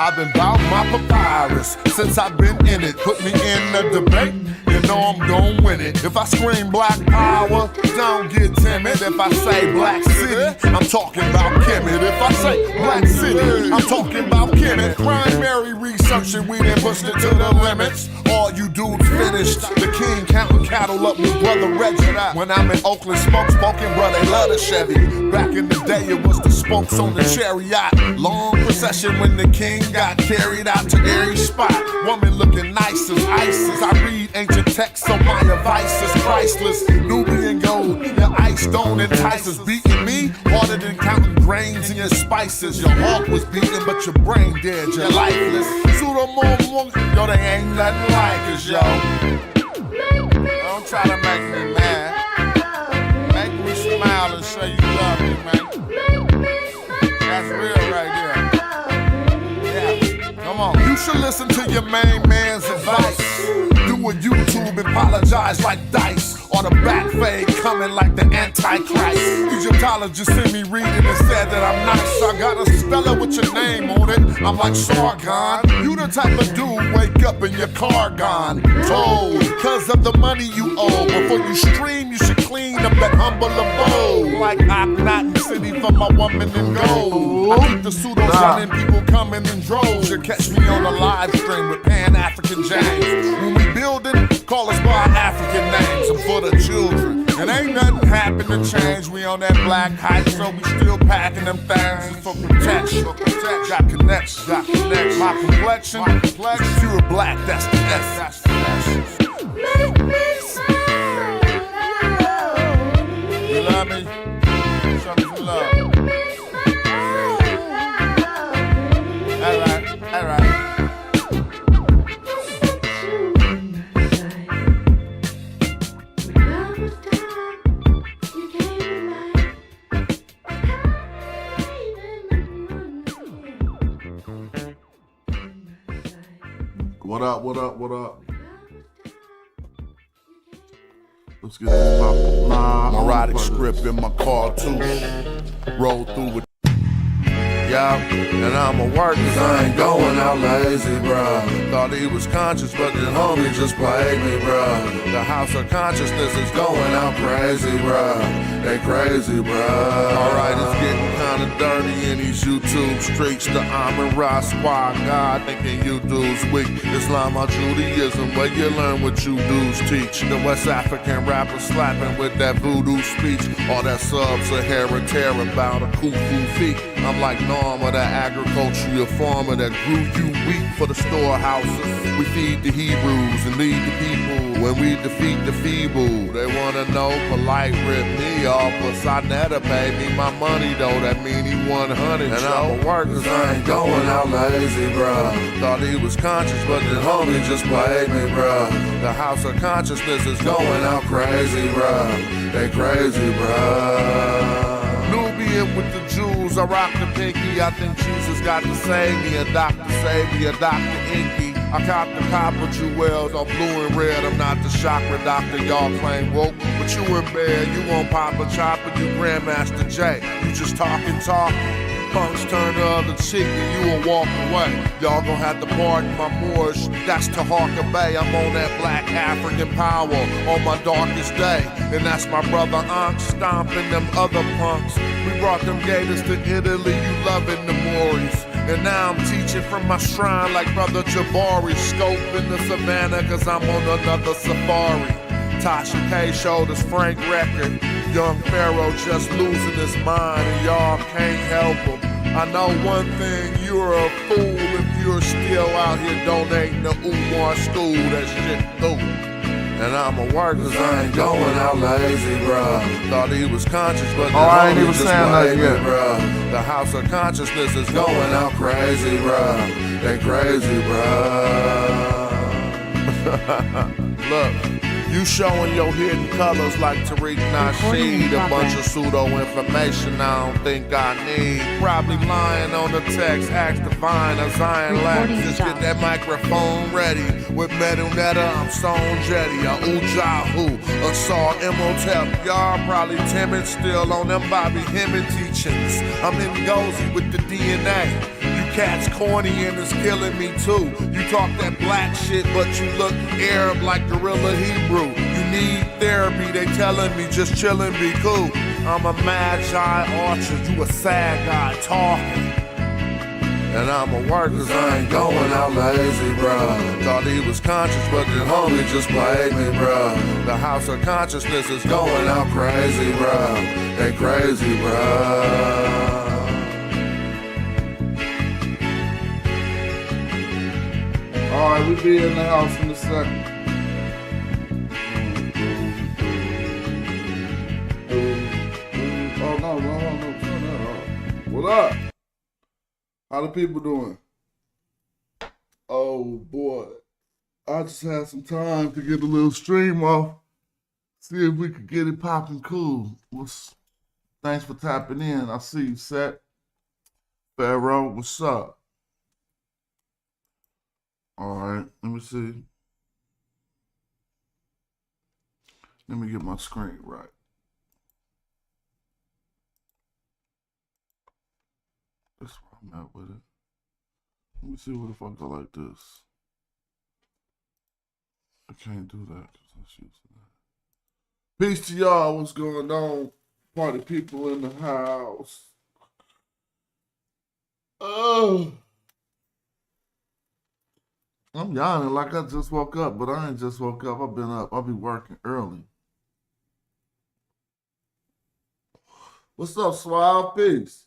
I've been bout my papyrus since I've been in it. Put me in the debate, you know I'm gon' win it. If I scream black power, don't get timid. If I say black city, I'm talking about Kemet. If I say black city, I'm talking about Kemet. Primary researching, we done pushed it to the limits. All you dudes finished. The king counting cattle up with brother Reggie. When I'm in Oakland, smoke spoken, bro, they love the Chevy. Back in the day, it was the spokes on the chariot. Long procession when the king got carried out to every spot. Woman looking nice as ISIS. I read ancient texts, so my advice is priceless. Nubian gold, your ice don't entice us. Beating me harder than counting grains in your spices. Your heart was beating, but your brain dead, you're lifeless. Pseudo yo, they ain't nothing like us, yo. Don't try to make me mad. Make me smile and say you love me, man. That's real right there. Yeah, come on. You should listen to your main man's advice. Do a YouTube, apologize like dice. Or the back fade coming like the Antichrist. Egyptologists sent me reading and said that I'm nice. I got a Stella with your name on it. I'm like Sargon. You the type of dude wake up and your car gone. Told, cause of the money you owe. Before you stream, you should clean up that humble abode. Like I'm not in city for my woman in gold. I keep the pseudo running, people coming in droves. You catch me on a live stream with Pan-African James. When we building, call us by our African names. I'm for the children. And ain't nothing happen to change. We on that black hype, so we still packing them things for protection. Got connections, got connections. My complexion, pure black, that's the essence. Make me smile. You love me? Show me some love. Alright, alright. What up, what up, what up? Let's get this poppin'. Neurotic script in my car too. Roll through with and I'ma work cause I ain't going out lazy, bruh. Thought he was conscious, but the homie just played me, bruh. The house of consciousness is going out crazy, bruh. They crazy, bruh. Alright, it's getting kinda dirty in these YouTube streets. The Amin Ra squad, God thinking you dudes weak. Islam or Judaism, where you learn what you dudes teach. The West African rappers slapping with that voodoo speech. All that sub-Saharan terror about a cuckoo feet. I'm like Norma, that agricultural farmer that grew you wheat for the storehouses. We feed the Hebrews and lead the people when we defeat the feeble. They wanna know polite rip me off, but Sonetta paid me my money though, that mean he 100. And I'ma work cause I ain't going out lazy, bruh. Thought he was conscious, but the homie just played me, bruh. The house of consciousness is going out crazy, bruh. They crazy, bruh. Nubian with the Jews, I rock the pinky. I think Jesus got to save me, a doctor save me, a Dr. Inky. I cop the copper jewels on blue and red. I'm not the chakra doctor y'all claim woke, but you in bed, you won't pop a chopper, you Grandmaster J. You just talking. Punks turn the other cheek and you will walk away. Y'all gon' have to pardon my Moorish. That's Taharka Bay. I'm on that black African power on my darkest day. And that's my brother Ankh stomping them other punks. We brought them gators to Italy, you loving the Moors. And now I'm teaching from my shrine like brother Jabari. Scoping the savannah cause I'm on another safari. Tasha K showed us Frank record. Young Pharaoh just losing his mind and y'all can't help him. I know one thing, you're a fool if you're still out here donating to Umar school, that shit through. And I'ma work cause I ain't going out lazy, bruh. Thought he was conscious, but I ain't even saying that yet, bruh. The house of consciousness is going out crazy, bruh. They crazy, bruh. Look. You showing your hidden colors like Tariq Nasheed. A bunch of pseudo information I don't think I need. Probably lying on the text, ask Divine or Zion Lack. Just get that microphone ready. With Metal Netta, I'm Stone Jetty. A Ujahu, a Saw Imhotep. Y'all probably timid still on them Bobby Hemming teachings. I'm in Gozy with the DNA. You Cat's corny and it's killing me too. You talk that black shit, but you look Arab like Gorilla Hebrew. You need therapy, they telling me just chillin', be cool. I'm a magi orchard, you a sad guy talking. And I'ma work cause I ain't going out lazy, bruh. Thought he was conscious, but the homie just played me, bruh. The house of consciousness is going out crazy, bruh. They crazy, bruh. Alright, we be in the house in a second. Oh, no, turn that off. What up? How the people doing? Oh boy, I just had some time to get a little stream off. See if we could get it popping cool. Thanks for tapping in. I see you, Set. Pharaoh, what's up? All right, let me see. Let me get my screen right. That's where I'm at with it. Let me see what if I go like this. I can't do that because I'm using that. Peace to y'all. What's going on? Party people in the house. Oh, I'm yawning like I just woke up, but I ain't just woke up. I've been up. I'll be working early. What's up, Suave? Peace.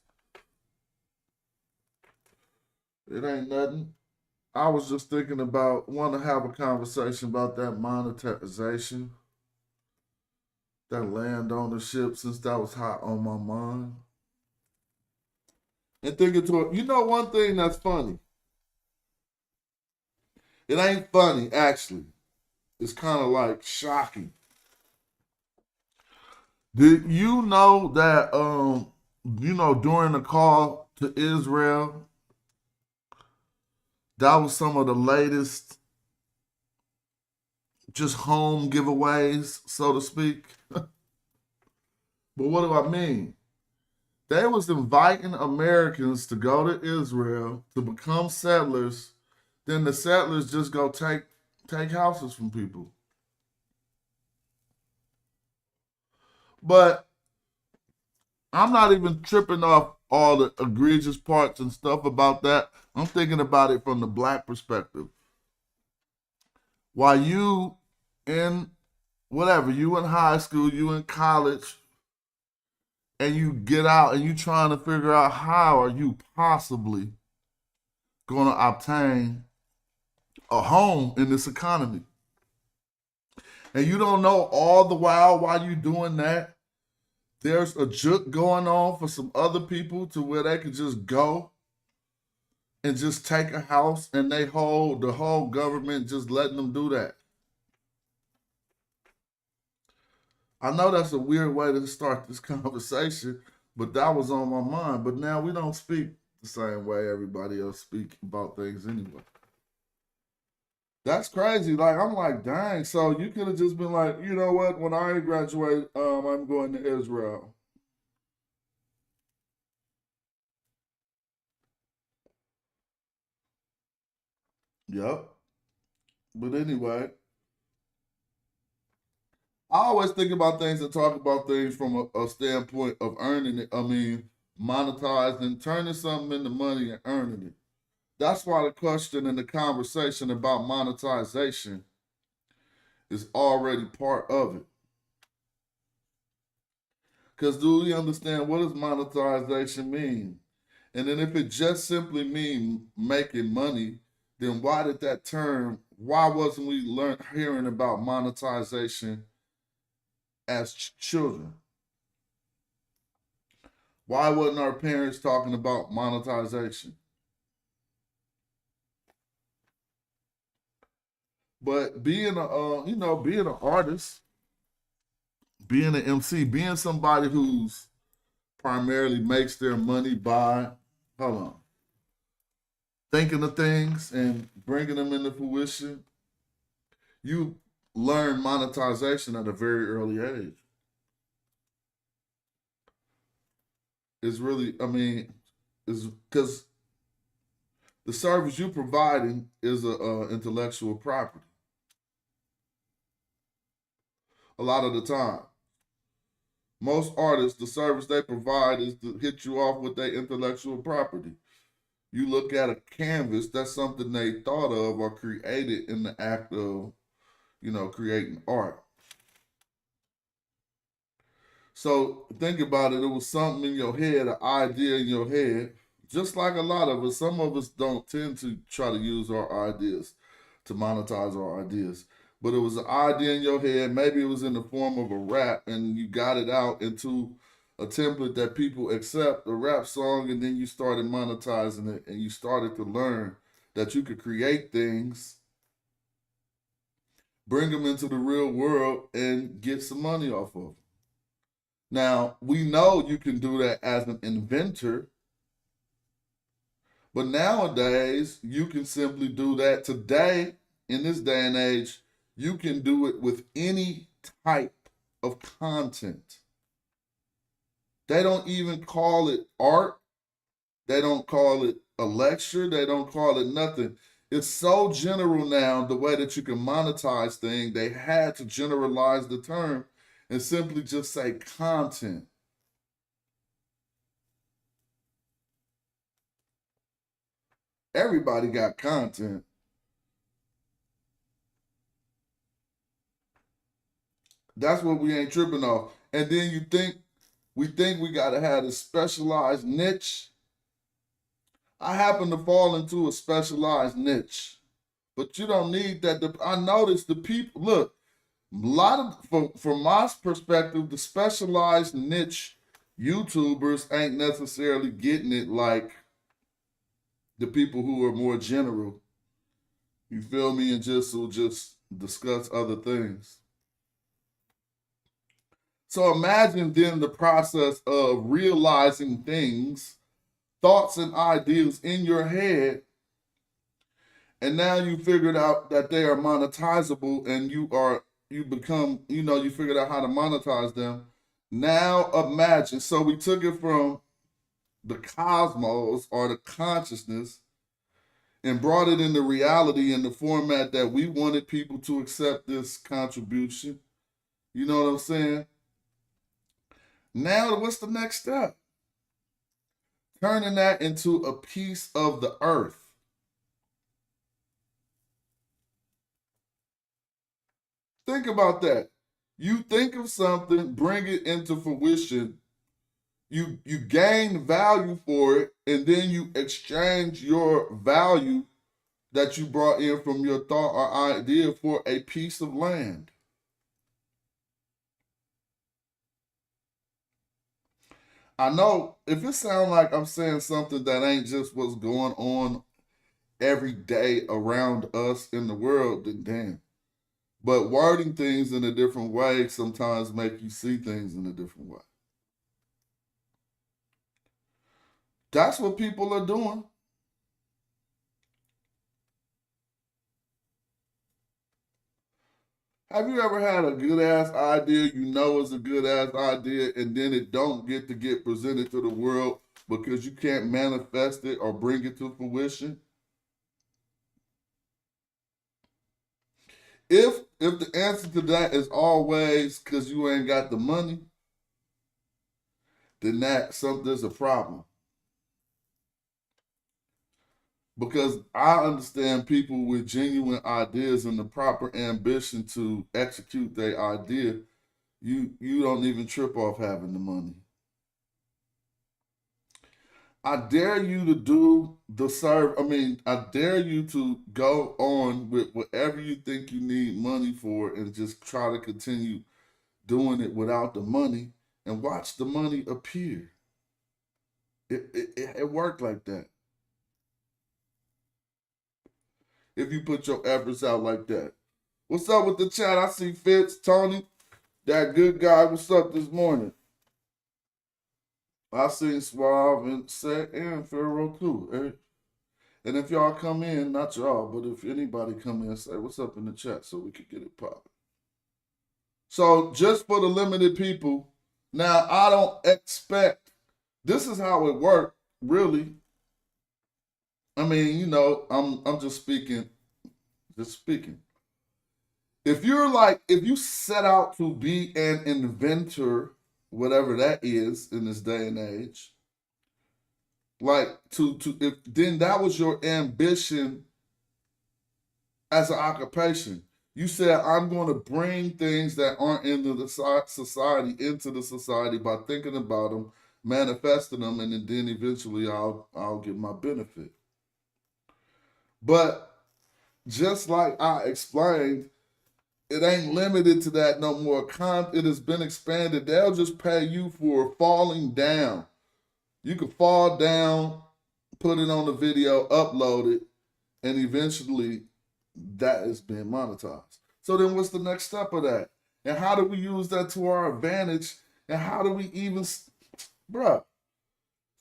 It ain't nothing. I was just thinking about, want to have a conversation about that monetization, that land ownership, since that was hot on my mind. And thinking to it, you know, one thing that's funny. It ain't funny, actually. It's kind of like shocking. Did you know that, during the call to Israel, that was some of the latest just home giveaways, so to speak? But what do I mean? They was inviting Americans to go to Israel to become settlers. Then the settlers just go take houses from people. But I'm not even tripping off all the egregious parts and stuff about that. I'm thinking about it from the black perspective. While you in you in high school, you in college, and you get out and you trying to figure out how are you possibly going to obtain a home in this economy. And you don't know all the while you doing that, there's a juke going on for some other people to where they can just go and just take a house, and the whole government just letting them do that. I know that's a weird way to start this conversation, but that was on my mind. But now we don't speak the same way everybody else speak about things anyway. That's crazy. Like, I'm like, dang. So you could have just been like, you know what? When I graduate, I'm going to Israel. Yep. But anyway, I always think about things and talk about things from a standpoint of earning it. I mean, monetizing, turning something into money and earning it. That's why the question and the conversation about monetization is already part of it. Because do we understand what does monetization mean? And then if it just simply means making money, then why wasn't we hearing about monetization as children? Why wasn't our parents talking about monetization? But being being an artist, being an MC, being somebody who's primarily makes their money by, thinking of things and bringing them into fruition, you learn monetization at a very early age. It's really, it's because the service you're providing is a intellectual property. A lot of the time, most artists, the service they provide is to hit you off with their intellectual property. You look at a canvas, that's something they thought of or created in the act of, creating art. So think about it. It was something in your head, an idea in your head. Just like a lot of us, some of us don't tend to try to use our ideas to monetize our ideas. But it was an idea in your head. Maybe it was in the form of a rap, and you got it out into a template that people accept, a rap song, and then you started monetizing it, and you started to learn that you could create things, bring them into the real world, and get some money off of them. Now, we know you can do that as an inventor, but nowadays, you can simply do that today, in this day and age, you can do it with any type of content. They don't even call it art. They don't call it a lecture. They don't call it nothing. It's so general now, the way that you can monetize things, they had to generalize the term and simply just say content. Everybody got content. That's what we ain't tripping off. And then we think we gotta have a specialized niche. I happen to fall into a specialized niche, but you don't need that. I notice the people, look, a lot of, from my perspective, the specialized niche YouTubers ain't necessarily getting it like the people who are more general. You feel me? And will just discuss other things. So imagine then the process of realizing things, thoughts and ideas in your head, and now you figured out that they are monetizable, and you figured out how to monetize them. Now imagine, so we took it from the cosmos or the consciousness and brought it into reality in the format that we wanted people to accept this contribution. You know what I'm saying? Now, what's the next step? Turning that into a piece of the earth. Think about that. You think of something, bring it into fruition, you gain value for it, and then you exchange your value that you brought in from your thought or idea for a piece of land. I know if it sounds like I'm saying something that ain't just what's going on every day around us in the world, then damn. But wording things in a different way sometimes make you see things in a different way. That's what people are doing. Have you ever had a good ass idea you know is a good ass idea and then it don't get presented to the world because you can't manifest it or bring it to fruition? If the answer to that is always because you ain't got the money, then there's a problem. Because I understand people with genuine ideas and the proper ambition to execute their idea, you don't even trip off having the money. I dare you to do the I dare you to go on with whatever you think you need money for and just try to continue doing it without the money and watch the money appear. It worked like that. If you put your efforts out like that. What's up with the chat? I see Fitz, Tony, that good guy. What's up this morning? I seen Suave and Set and Pharaoh too. And if y'all come in, not y'all, but if anybody come in, say what's up in the chat so we could get it popping. So just for the limited people, now I don't expect, this is how it worked, really. I mean, you know, I'm just speaking, just speaking. If you set out to be an inventor, whatever that is in this day and age, like to if then that was your ambition as an occupation. You said, I'm going to bring things that aren't into the society into the society by thinking about them, manifesting them, and then eventually I'll get my benefit. But just like I explained, it ain't limited to that no more. It has been expanded. They'll just pay you for falling down. You can fall down, put it on the video, upload it, and eventually that is being monetized. So then what's the next step of that? And how do we use that to our advantage? And how do we even, bruh?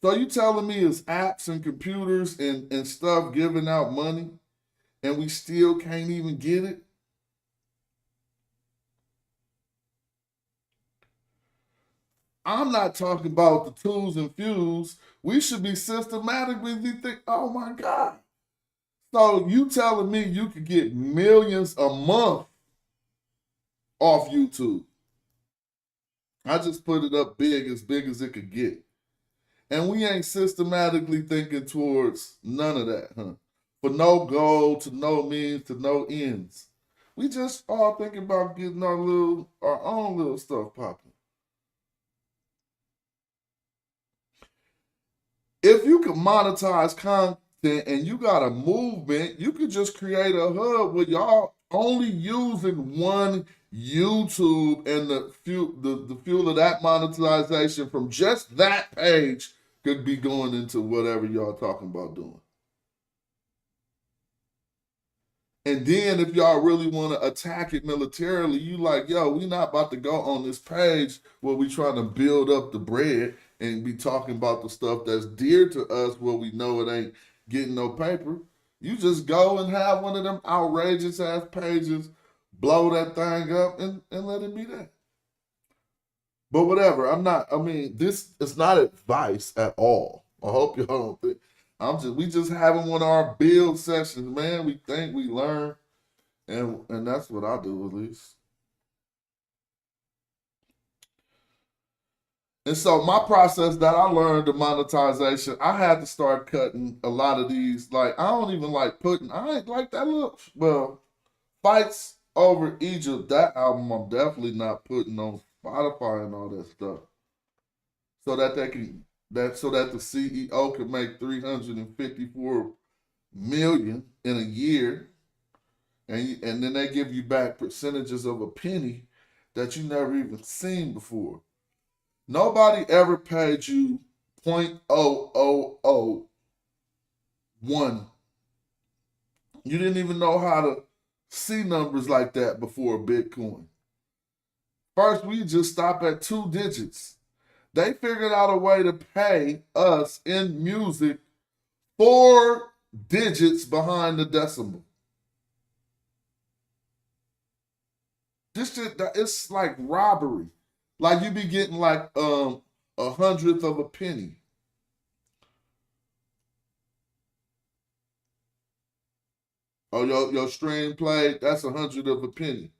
So you telling me it's apps and computers and stuff giving out money and we still can't even get it? I'm not talking about the tools and fuels. We should be systematically think, oh my God. So you telling me you could get millions a month off YouTube? I just put it up big as it could get. And we ain't systematically thinking towards none of that, huh? For no goal, to no means, to no ends. We just all thinking about getting our own little stuff popping. If you can monetize content and you got a movement, you could just create a hub where y'all only using one YouTube, and the fuel of that monetization from just that page could be going into whatever y'all talking about doing. And then if y'all really want to attack it militarily, you like, yo, we not about to go on this page where we trying to build up the bread and be talking about the stuff that's dear to us where we know it ain't getting no paper. You just go and have one of them outrageous ass pages, blow that thing up and let it be that. But whatever, this is not advice at all. I hope y'all don't think. We just having one of our build sessions, man. We think, we learn, and that's what I do at least. And so my process that I learned the monetization, I had to start cutting a lot of these. Like I don't even like putting. I ain't like that little. Well, fights over Egypt. That album I'm definitely not putting on Spotify and all that stuff, so that they can so that the CEO can make 354 million in a year, and then they give you back percentages of a penny that you never even seen before. Nobody ever paid you 0.0001. You didn't even know how to see numbers like that before Bitcoin. First, we just stop at 2 digits. They figured out a way to pay us in music 4 digits behind the decimal. This shit, it's like robbery. Like you be getting like 100th of a penny. Oh, your stream played, that's 100th of a penny.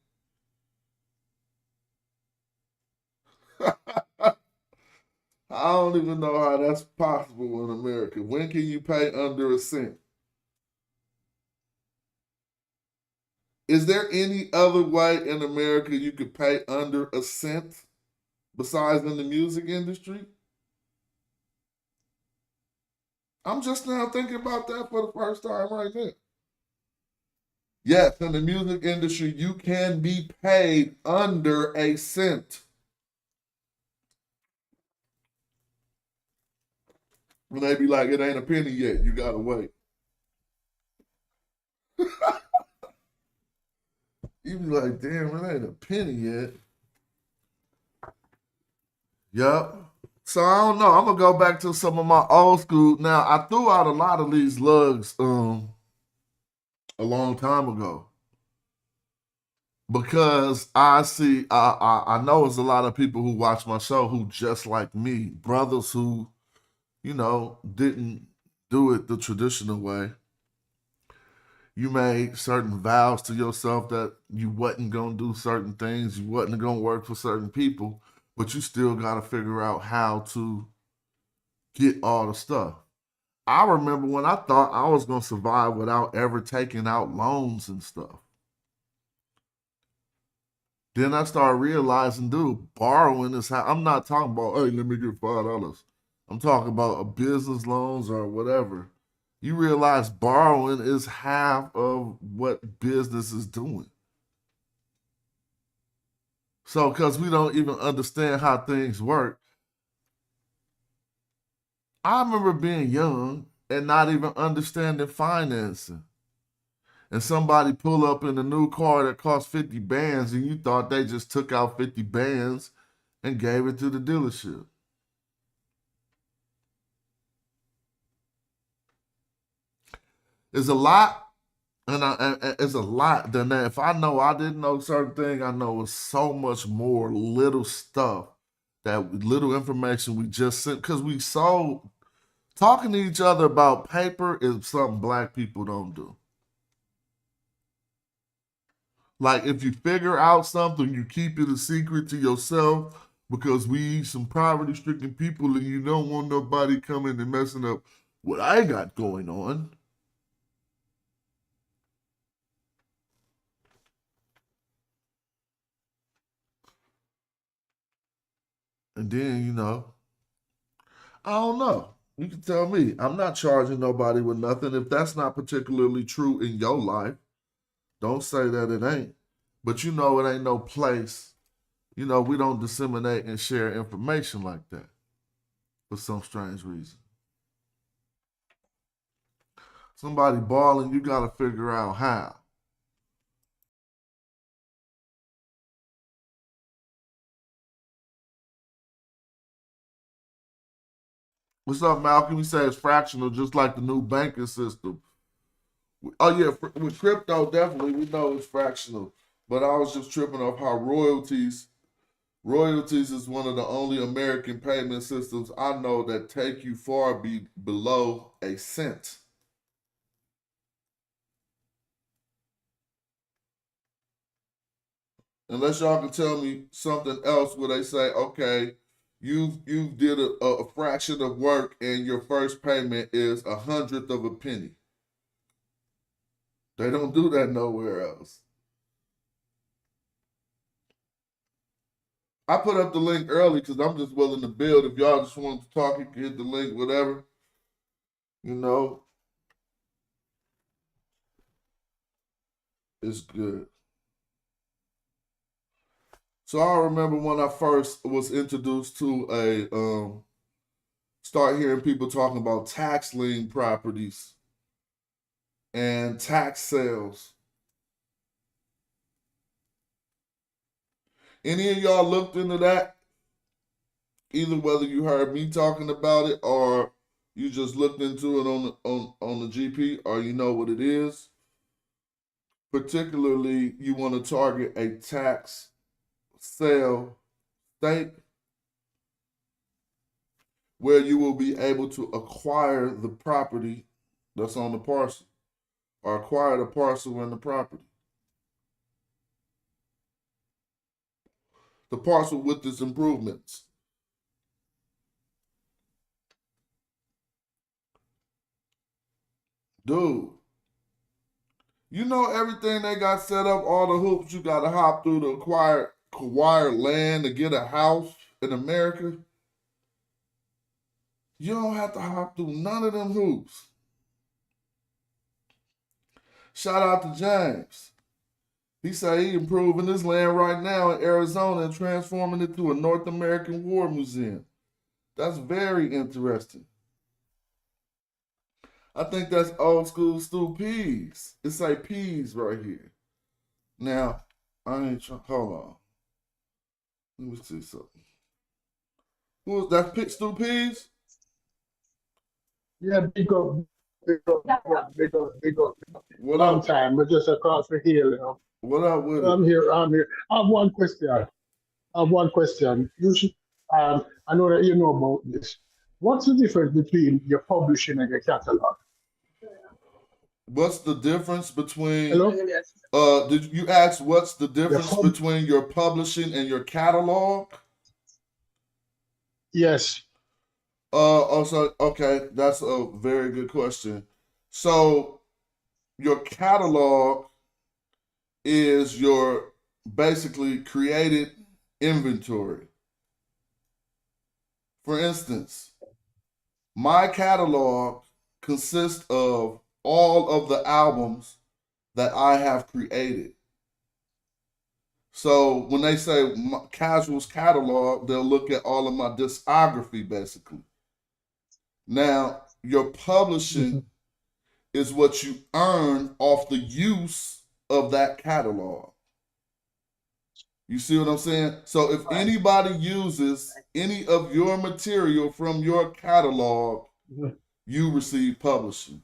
I don't even know how that's possible in America. When can you pay under a cent? Is there any other way in America you could pay under a cent besides in the music industry? I'm just now thinking about that for the first time right now. Yes, in the music industry, you can be paid under a cent. When they be like, it ain't a penny yet, you gotta wait. You be like, damn, it ain't a penny yet. Yep. So I don't know. I'm gonna go back to some of my old school. Now I threw out a lot of these lugs a long time ago because I know there's a lot of people who watch my show who just like me, brothers who, didn't do it the traditional way. You made certain vows to yourself that you wasn't gonna do certain things, you wasn't gonna work for certain people, but you still gotta figure out how to get all the stuff. I remember when I thought I was gonna survive without ever taking out loans and stuff. Then I started realizing, dude, borrowing is how I'm not talking about, hey, let me get $5. I'm talking about a business loans or whatever. You realize borrowing is half of what business is doing. So, because we don't even understand how things work, I remember being young and not even understanding financing. And somebody pull up in a new car that cost 50 bands, and you thought they just took out 50 bands and gave it to the dealership. It's a lot, and it's a lot than that. If I know I didn't know certain thing, I know it's so much more little stuff, that little information we just sent, because we so talking to each other about paper is something black people don't do. Like, if you figure out something, you keep it a secret to yourself because we some poverty stricken people and you don't want nobody coming and messing up what I got going on. And then, I don't know. You can tell me. I'm not charging nobody with nothing. If that's not particularly true in your life, don't say that it ain't. But it ain't no place. We don't disseminate and share information like that for some strange reason. Somebody balling, you got to figure out how. What's up, Malcolm? You say it's fractional, just like the new banking system. Oh yeah, with crypto, definitely we know it's fractional. But I was just tripping off how royalties is one of the only American payment systems I know that take you far below a cent. Unless y'all can tell me something else where they say, okay, you did a fraction of work and your first payment is 100th of a penny. They don't do that nowhere else. I put up the link early because I'm just willing to build. If y'all just want to talk, you can hit the link, whatever. You know, it's good. So I remember when I first was introduced to start hearing people talking about tax lien properties and tax sales. Any of y'all looked into that? Either whether you heard me talking about it or you just looked into it on the GP or you know what it is. Particularly, you want to target a tax sale state where you will be able to acquire the property that's on the parcel or acquire the parcel and the property. The parcel with its improvements. Dude, you know everything they got set up, all the hoops you got to hop through to acquire land to get a house in America. You don't have to hop through none of them hoops. Shout out to James. He said he improving this land right now in Arizona and transforming it to a North American War Museum. That's very interesting. I think that's old school Stu Peas. It's like peas right here. Now, I ain't trying. Hold on. Let me see something. Who is that? Stu Peas? Yeah, big up. What Long up? time, but just across the hill. What up with it? I'm here. I have one question. You should, I know that you know about this. What's the difference between your publishing and your catalog? What's the difference between? Hello? Did you ask what's the Your difference between your publishing and your catalog? Yes. Also, okay, that's a very good question. So your catalog is your basically created inventory. For instance, my catalog consists of all of the albums that I have created. So when they say Casual's catalog, they'll look at all of my discography basically. Now, your publishing is what you earn off the use of that catalog. You see what I'm saying? So if anybody uses any of your material from your catalog, you receive publishing.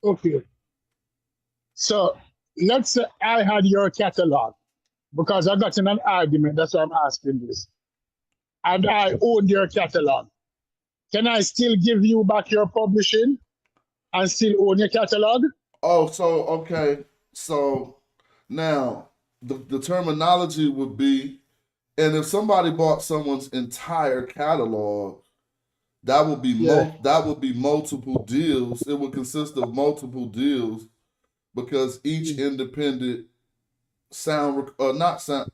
Okay. So let's say I had your catalog because I got in an argument. That's why I'm asking this. And I owned your catalog. Can I still give you back your publishing and still own your catalog? Oh, so okay. So now the terminology would be, and if somebody bought someone's entire catalog, that would be that would be multiple deals. It would consist of multiple deals because each independent sound not sound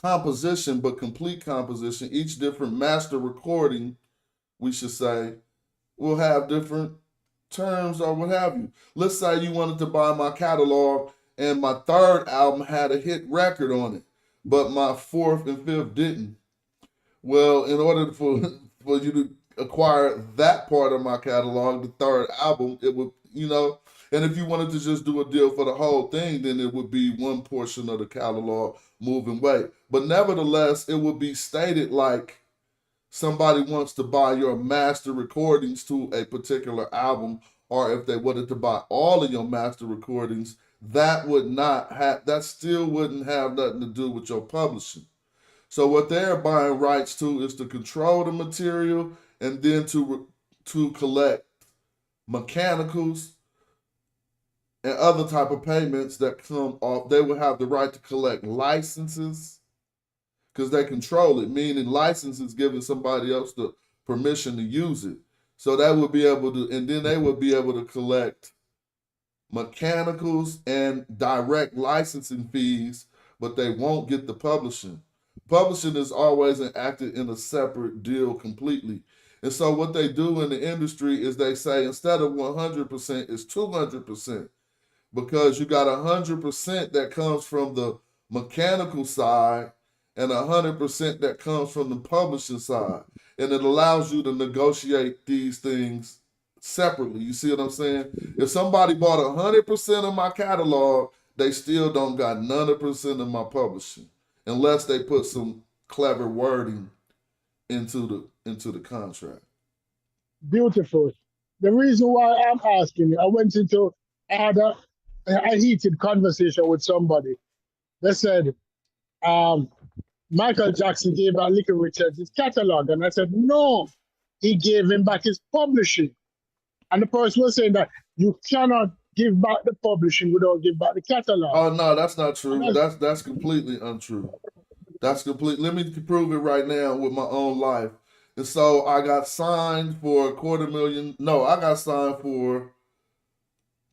composition, but complete composition, each different master recording, we should say, will have different terms or what have you. Let's say you wanted to buy my catalog and my third album had a hit record on it, but my fourth and fifth didn't. Well, in order for you to acquire that part of my catalog, the third album, it would, and if you wanted to just do a deal for the whole thing, then it would be one portion of the catalog moving weight. But nevertheless, it would be stated like somebody wants to buy your master recordings to a particular album, or if they wanted to buy all of your master recordings, that still wouldn't have nothing to do with your publishing. So what they're buying rights to is to control the material and then to collect mechanicals and other type of payments that come off. They would have the right to collect licenses because they control it, meaning licenses giving somebody else the permission to use it. So that would be able to, and then they would be able to collect mechanicals and direct licensing fees, but they won't get the publishing. Publishing is always enacted in a separate deal completely. And so what they do in the industry is they say instead of 100%, it's 200%. Because you got 100% that comes from the mechanical side and 100% that comes from the publishing side. And it allows you to negotiate these things separately. You see what I'm saying? If somebody bought 100% of my catalog, they still don't got none of percent of my publishing unless they put some clever wording into the contract. Beautiful. The reason why I'm asking you, I had a heated conversation with somebody. They said, Michael Jackson gave out Little Richard his catalog. And I said, no, he gave him back his publishing. And the person was saying that you cannot give back the publishing without giving back the catalog. Oh, no, that's not true. That's completely untrue. That's complete. Let me prove it right now with my own life. And so I got signed for $250,000. No, I got signed for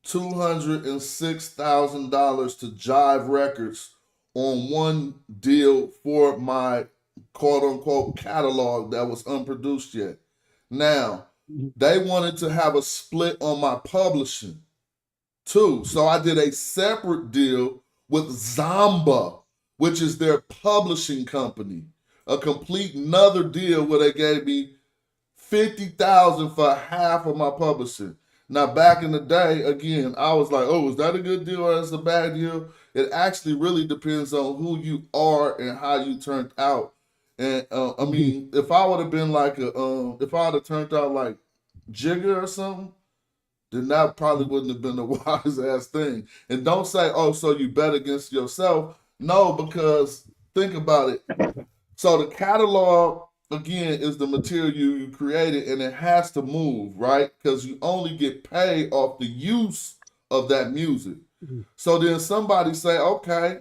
$206,000 to Jive Records on one deal for my quote unquote catalog that was unproduced yet. Now, they wanted to have a split on my publishing too. So I did a separate deal with Zamba, which is their publishing company. A complete another deal where they gave me $50,000 for half of my publishing. Now, back in the day, again, I was like, oh, is that a good deal or is it a bad deal? It actually really depends on who you are and how you turned out. And I mean, if I would have been like if I would have turned out like Jigger or something, then that probably wouldn't have been the wise ass thing. And don't say, oh, so you bet against yourself. No, because think about it. So the catalog again is the material you created, and it has to move, right? Because you only get paid off the use of that music. So then somebody say, okay,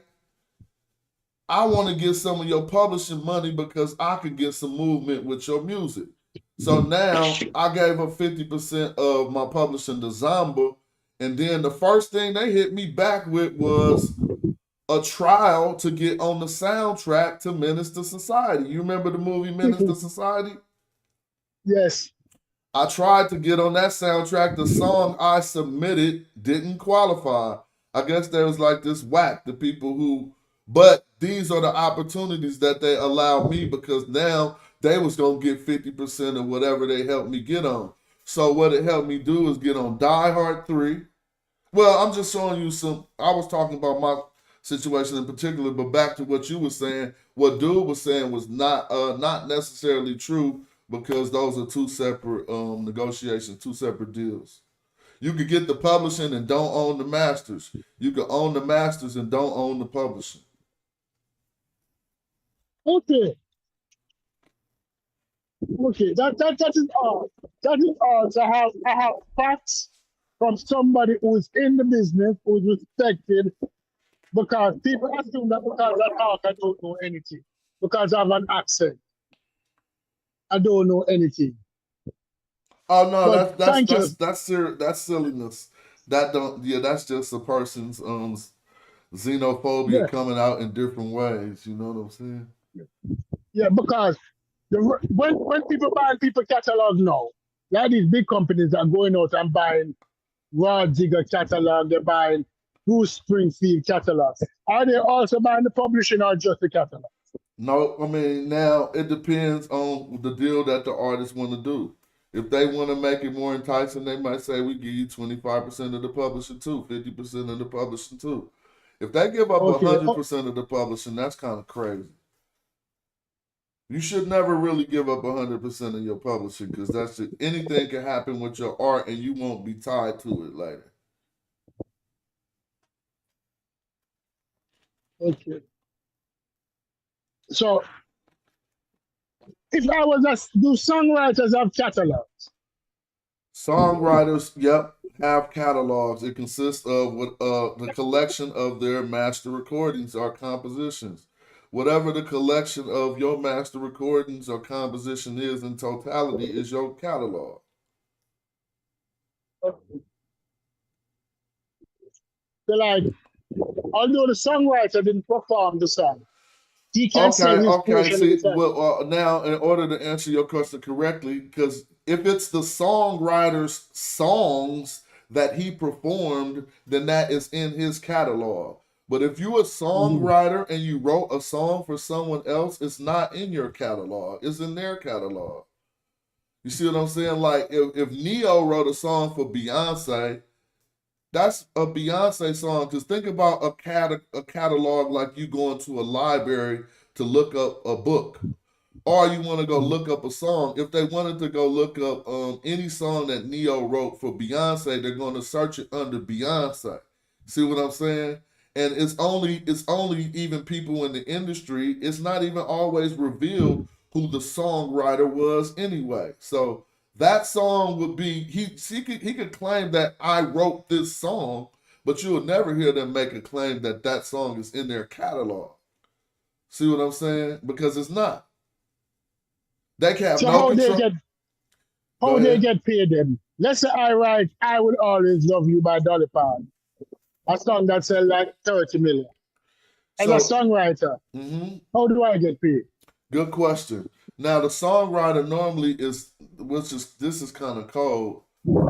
I want to get some of your publishing money because I could get some movement with your music. So now I gave her 50% of my publishing to Zamba. And then the first thing they hit me back with was a trial to get on the soundtrack to Minister Society. You remember the movie Minister Society? Yes. I tried to get on that soundtrack. The song I submitted didn't qualify. I guess there was like this whack, the people who, but these are the opportunities that they allowed me because now they was going to get 50% of whatever they helped me get on. So what it helped me do is get on Die Hard 3. Well, I'm just showing you I was talking about my situation in particular, but back to what you were saying, what dude was saying was not necessarily true because those are two separate negotiations, two separate deals. You could get the publishing and don't own the masters. You could own the masters and don't own the publishing. Okay. Okay. That is all. That is all. So I have facts from somebody who is in the business, who is respected, because people assume that because I talk, I don't know anything. Because I have an accent, I don't know anything. Oh no, But thank you. that's silliness. That's just a person's xenophobia Yeah, coming out in different ways. You know what I'm saying? yeah, because when people buy people catalog now, like these big companies are going out and buying Raw Digger catalog, they're buying Bruce Springsteen catalogs. Are they also buying the publishing or just the catalog? No, I mean now it depends on the deal that the artists want to do. If they want to make it more enticing, they might say we give you 25% of the publishing too, 50% of the publishing too. If they give up Okay. 100% of the publishing, that's kind of crazy. You should never really give up 100% of your publishing because anything can happen with your art and you won't be tied to it later. Okay. So if I was a do songwriters have catalogs? Songwriters, yep, have catalogs. It consists of the collection of their master recordings or compositions. Whatever the collection of your master recordings or composition is in totality is your catalog. So like, although the songwriter didn't perform the song, he can Okay, sell his okay. portion of the See, song. well, now in order to answer your question correctly, because if it's the songwriter's songs that he performed, then that is in his catalog. But if you're a Mhm. songwriter and you wrote a song for someone else, it's not in your catalog. It's in their catalog. You see what I'm saying? Like if Neo wrote a song for Beyonce, that's a Beyonce song. Because think about a catalog like you going to a library to look up a book, or you want to go look up a song. If they wanted to go look up any song that Neo wrote for Beyonce, they're going to search it under Beyonce. See what I'm saying? And it's only even people in the industry. It's not even always revealed who the songwriter was anyway. So that song would be he could claim that I wrote this song, but you will never hear them make a claim that that song is in their catalog. See what I'm saying? Because it's not. They can have So no control. Go how they ahead. get paid then? Let's say I write I Will Always Love You by Dolly Parton, a song that sells like 30 million. As a So, songwriter, mhm, how do I get paid? good question. Now, the songwriter normally is, which is this is kind of cold.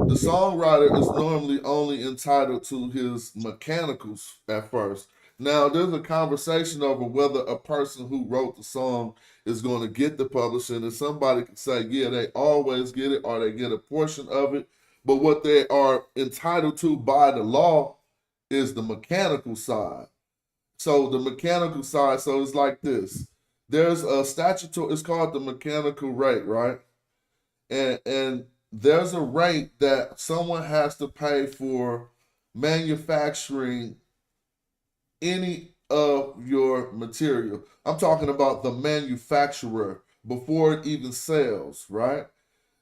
The songwriter is normally only entitled to his mechanicals at first. Now, there's a conversation over whether a person who wrote the song is going to get the publishing, and somebody could say, yeah, they always get it, or they get a portion of it. But what they are entitled to by the law is the mechanical side. So the mechanical side, so it's like this. There's a statutory, it's called the mechanical rate, right? And there's a rate that someone has to pay for manufacturing any of your material. I'm talking about the manufacturer before it even sells, right?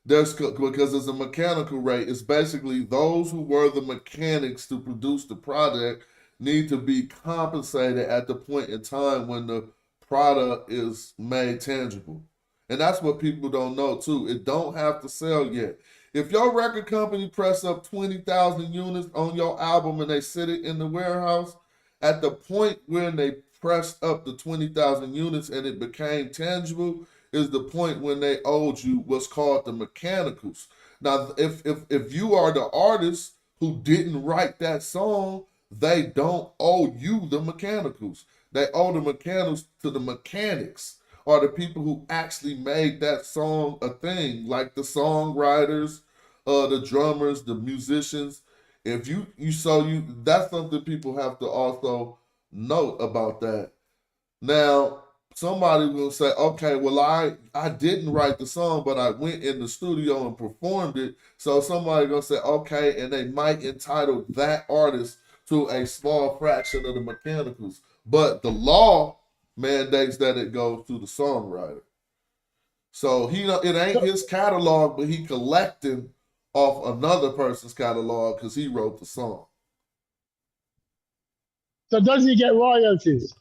Because it's a mechanical rate. It's basically those who were the mechanics to produce the product need to be compensated at the point in time when the product is made tangible. And that's what people don't know too. It don't have to sell yet. If your record company press up 20,000 units on your album and they sit it in the warehouse, at the point when they pressed up the 20,000 units and it became tangible, is the point when they owed you what's called the mechanicals. Now, if you are the artist who didn't write that song, they don't owe you the mechanicals. They owe the mechanicals to the mechanics or the people who actually made that song a thing, like the songwriters, the drummers, the musicians. If that's something people have to also note about that. Now, somebody will say, okay, well, I didn't write the song, but I went in the studio and performed it. So somebody gonna say, okay, and they might entitle that artist to a small fraction of the mechanicals. But the law mandates that it goes to the songwriter. So it ain't his catalog, but he collecting off another person's catalog because he wrote the song. So does he get royalties?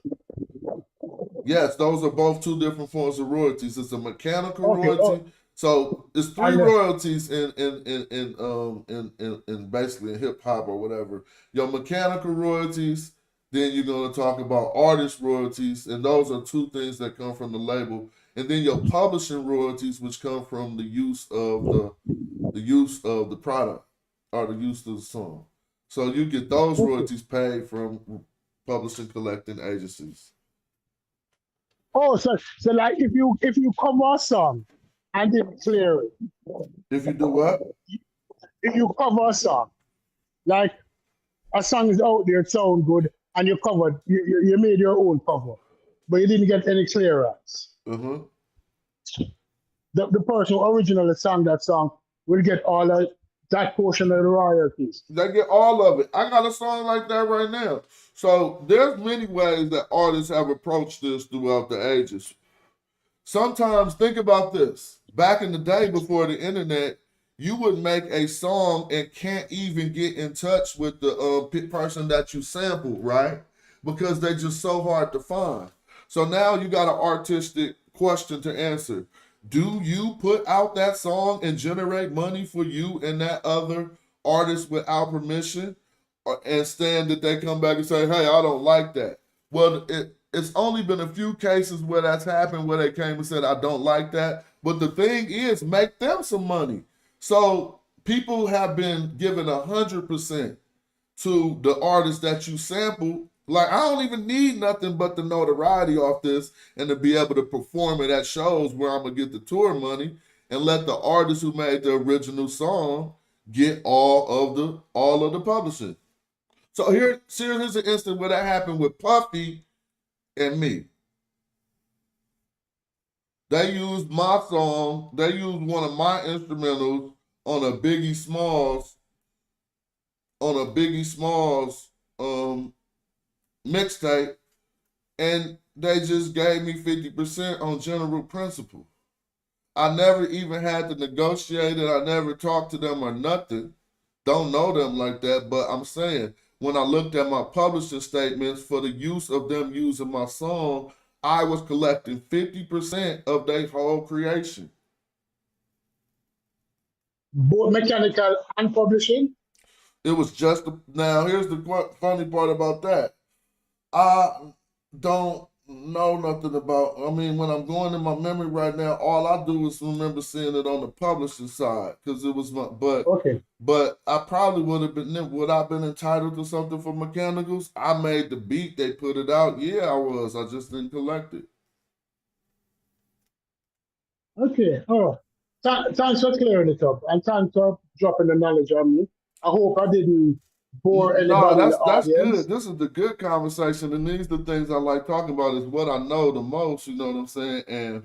Yes, those are both two different forms of royalties. It's a mechanical Okay. royalty. So it's three And royalties in basically in hip hop or whatever. Your mechanical royalties, then you're gonna talk about artist royalties, and those are two things that come from the label. And then your publishing royalties, which come from the use of the product or the use of the song. So you get those royalties paid from publishing collecting agencies. oh, so like if you cover a song and didn't clear it, If you do what? if you cover a song, like a song is out there, it sound good, and you covered, you made your own cover, but you didn't get any clearance. Uh-huh. The person who originally sang that song will get all of that portion of the royalties. They get all of it. I got a song like that right now. So there's many ways that artists have approached this throughout the ages. Sometimes think about this. Back in the day before the internet, you would make a song and can't even get in touch with the person that you sampled, right? Because they're just so hard to find. So now you got an artistic question to answer. Do you put out that song and generate money for you and that other artist without permission? And stand that they come back and say, hey, I don't like that. Well, it's only been a few cases where that's happened, where they came and said, I don't like that. But the thing is, make them some money. So people have been given 100% to the artist that you sample. Like, I don't even need nothing but the notoriety off this and to be able to perform it at shows where I'm going to get the tour money, and let the artist who made the original song get all of the publishing. So here's an instance where that happened with Puffy and me. They used my song, they used one of my instrumentals on a Biggie Smalls mixtape, and they just gave me 50% on general principle. I never even had to negotiate it. I never talked to them or nothing. Don't know them like that, but I'm saying, when I looked at my publishing statements for the use of them using my song, I was collecting 50% of their whole creation. Both mechanical and publishing? It was just now. Here's the funny part about that. I don't know nothing about. I mean, when I'm going in my memory right now, all I do is remember seeing it on the publishing side because it was my. Okay. But I probably would I been entitled to something for mechanicals? I made the beat. They put it out. Yeah, I was. I just didn't collect it. Okay. Oh, thanks for clearing it up, and thanks for dropping the knowledge on me. I hope I didn't bore No, anybody in the that's audience. good. This is the good conversation, and these are the things I like talking about. Is what I know the most. You know what I'm saying? And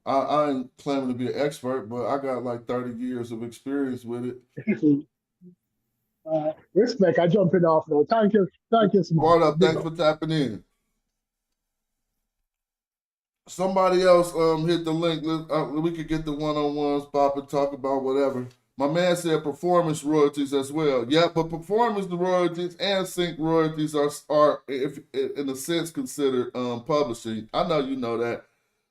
I ain't claiming to be an expert, but I got like 30 years of experience with it. Respect. I jumping off though. Thank you, Smart. Word up, Big thanks up. for tapping in. Somebody else hit the link. We could get the one-on-ones popping, talk about whatever. My man said performance royalties as well. Yeah, but performance royalties and sync royalties are if in a sense considered publishing. I know you know that.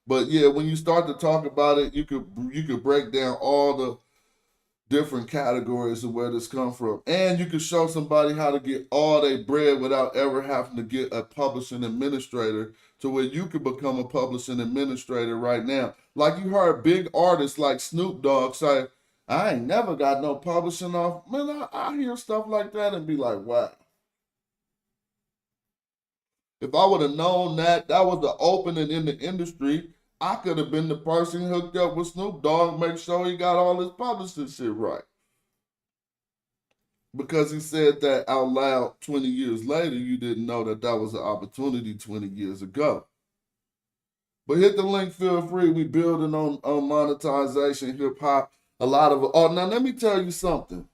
But yeah, when you start to talk about it, you could break down all the different categories of where this come from. And you can show somebody how to get all their bread without ever having to get a publishing administrator to where you could become a publishing administrator right now. Like you heard big artists like Snoop Dogg say, I ain't never got no publishing off. Man, I hear stuff like that and be like, wow. If I would have known that was the opening in the industry, I could have been the person hooked up with Snoop Dogg, make sure he got all his publishing shit right. Because he said that out loud 20 years later, you didn't know that was an opportunity 20 years ago. But hit the link, feel free. We building on monetization, hip hop. A lot of oh, now let me tell you something.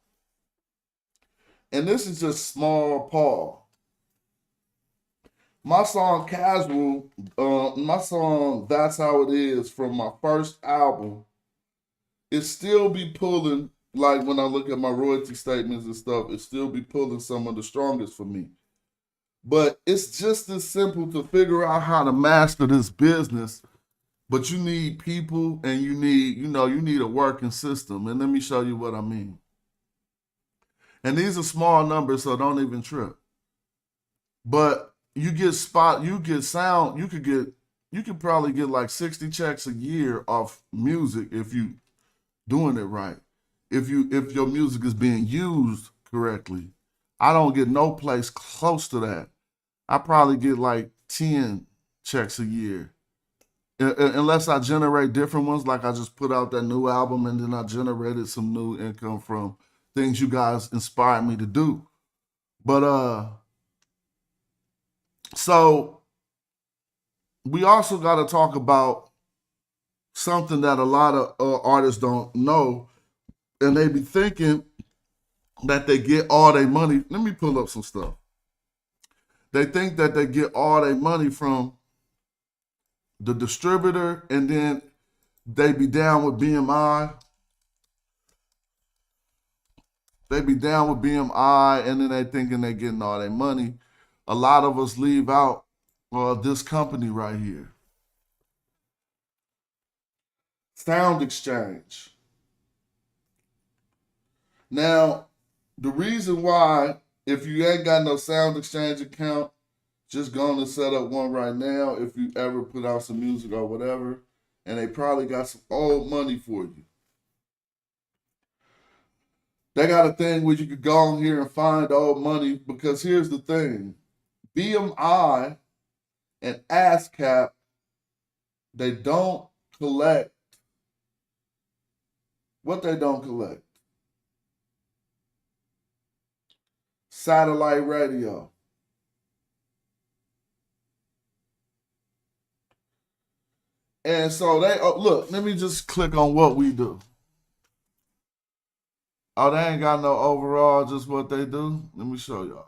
And this is just small Paul. My song Casual, my song That's How It Is from my first album, it still be pulling, like when I look at my royalty statements and stuff, it still be pulling some of the strongest for me. But it's just as simple to figure out how to master this business, but you need people and you need a working system. And let me show you what I mean. And these are small numbers, so don't even trip. But you could probably get like 60 checks a year off music if you doing it right. If your music is being used correctly. I don't get no place close to that. I probably get like 10 checks a year. Unless I generate different ones, like I just put out that new album and then I generated some new income from things you guys inspired me to do. But so we also got to talk about something that a lot of artists don't know, and they be thinking that they get all their money. Let me pull up some stuff. They think that they get all their money from the distributor, and then they be down with BMI. They be down with BMI, and then they thinking they getting all their money. A lot of us leave out this company right here. SoundExchange. Now, the reason why, if you ain't got no SoundExchange account, just go on and set up one right now if you ever put out some music or whatever, and they probably got some old money for you. They got a thing where you could go on here and find old money, because here's the thing. BMI and ASCAP, they don't collect what they don't collect. Satellite radio. And so look, let me just click on what we do. Oh, they ain't got no overall, just what they do. Let me show y'all.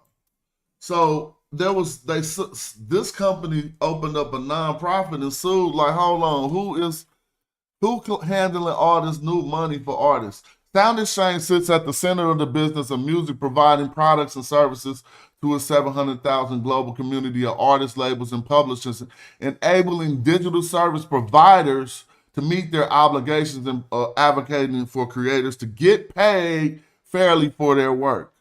So this company opened up a nonprofit and sued, like, hold on, who handling all this new money for artists? SoundExchange sits at the center of the business of music, providing products and services to a 700,000 global community of artists, labels, and publishers, enabling digital service providers to meet their obligations and advocating for creators to get paid fairly for their work.